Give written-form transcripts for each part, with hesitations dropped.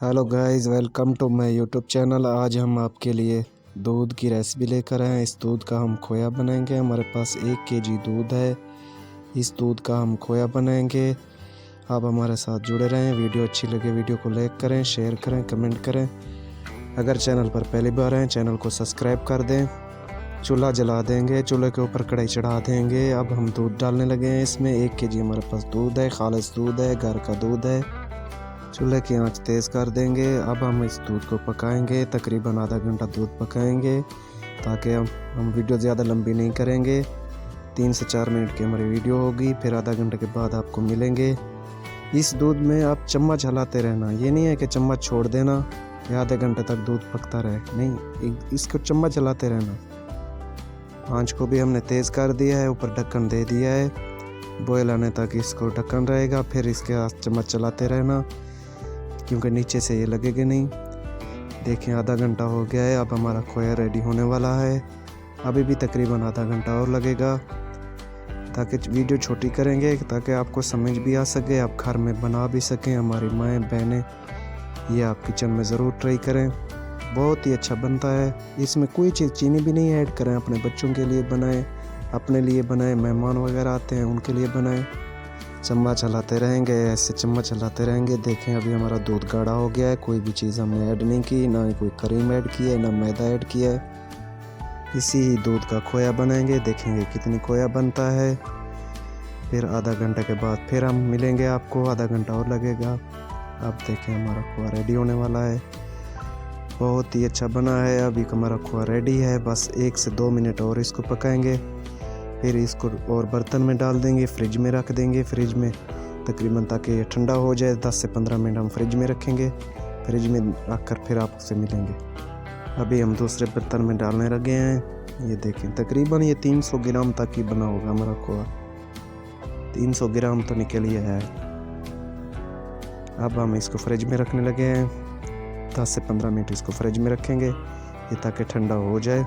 Hello guys, welcome to my YouTube channel. आज हम आपके लिए दूध की रेसिपी लेकर आए हैं। इस दूध का हम खोया बनाएंगे। हमारे पास 1 केजी दूध है। इस दूध का हम खोया बनाएंगे। आप हमारे साथ जुड़े रहें। वीडियो अच्छी लगे वीडियो को लाइक करें, शेयर करें, कमेंट करें। अगर चैनल पर पहली बार आएँ चैनल को सब्सक्राइब कर दें। चूल्हा जला देंगे, चूल्हे के ऊपर कढ़ाई चढ़ा देंगे। अब हम दूध डालने लगे हैं। इसमें 1 केजी हमारे पास दूध है, खालिस दूध है, घर का दूध है। चूल्हे की आंच तेज़ कर देंगे। अब हम इस दूध को पकाएंगे, तकरीबन आधा घंटा दूध पकाएंगे ताकि हम वीडियो ज़्यादा लंबी नहीं करेंगे। 3 से 4 मिनट की हमारी वीडियो होगी, फिर आधा घंटे के बाद आपको मिलेंगे। इस दूध में आप चम्मच हिलाते रहना, ये नहीं है कि चम्मच छोड़ देना या आधे घंटे तक दूध पकता रहे, नहीं, इसको चम्मच हिलाते रहना। आंच को भी हमने तेज़ कर दिया है, ऊपर ढक्कन दे दिया है। बॉयल आने तक इसको ढक्कन रहेगा, फिर इसके चम्मच चलाते रहना क्योंकि नीचे से ये लगेगा नहीं। देखिए आधा घंटा हो गया है। अब हमारा खोया रेडी होने वाला है। अभी भी तकरीबन आधा घंटा और लगेगा ताकि वीडियो छोटी करेंगे ताकि आपको समझ भी आ सके, आप घर में बना भी सकें। हमारी माएँ बहनें ये आप किचन में ज़रूर ट्राई करें, बहुत ही अच्छा बनता है। इसमें कोई चीज़ चीनी भी नहीं ऐड करें। अपने बच्चों के लिए बनाएं, अपने लिए बनाएं, मेहमान वगैरह आते हैं उनके लिए बनाएं। चम्मच चलाते रहेंगे, ऐसे चम्मच चलाते रहेंगे। देखें अभी हमारा दूध गाढ़ा हो गया है। कोई भी चीज़ हमने ऐड नहीं की, ना ही कोई क्रीम ऐड की है, ना मैदा ऐड किया है। इसी ही दूध का खोया बनाएंगे, देखेंगे कितनी खोया बनता है। फिर आधा घंटे के बाद फिर हम मिलेंगे आपको, आधा घंटा और लगेगा। अब देखें हमारा खोया रेडी होने वाला है, बहुत ही अच्छा बना है। अभी हमारा खोया रेडी है, बस 1 से 2 मिनट और इसको पकाएंगे। फिर इसको और बर्तन में डाल देंगे, फ्रिज में रख देंगे। फ्रिज में तकरीबन ताकि ये ठंडा हो जाए, 10 से 15 मिनट हम फ्रिज में रखेंगे। फ्रिज में रख कर फिर आपसे मिलेंगे। अभी हम दूसरे बर्तन में डालने लगे हैं। ये देखें तकरीबन ये 300 ग्राम तक ही बना होगा हमारा खोआ। 300 ग्राम तो निकल ही है। अब हम इसको फ्रिज में रखने लगे हैं। 10 से 15 मिनट इसको फ्रिज में रखेंगे ये ताकि ठंडा हो जाए।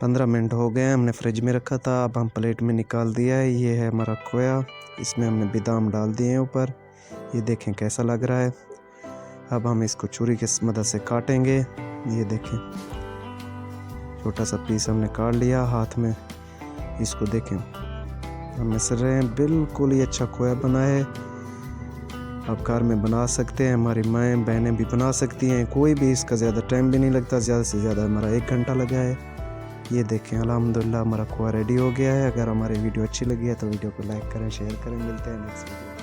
15 मिनट हो गए, हमने फ्रिज में रखा था। अब हम प्लेट में निकाल दिया है। ये है हमारा खोया, इसमें हमने बादाम डाल दिए हैं ऊपर। ये देखें कैसा लग रहा है। अब हम इसको छुरी की मदद से काटेंगे। ये देखें छोटा सा पीस हमने काट लिया हाथ में। इसको देखें हम मिसल रहे हैं, बिल्कुल ही अच्छा खोया बना है। आप घर में बना सकते हैं, हमारी माएँ बहनें भी बना सकती हैं। कोई भी इसका ज़्यादा टाइम भी नहीं लगता, ज़्यादा से ज़्यादा हमारा 1 घंटा लगा है। ये देखें अल्हम्दुलिल्लाह हमारा खोया रेडी हो गया है। अगर हमारी वीडियो अच्छी लगी है तो वीडियो को लाइक करें, शेयर करें। मिलते हैं नेक्स्ट वीडियो।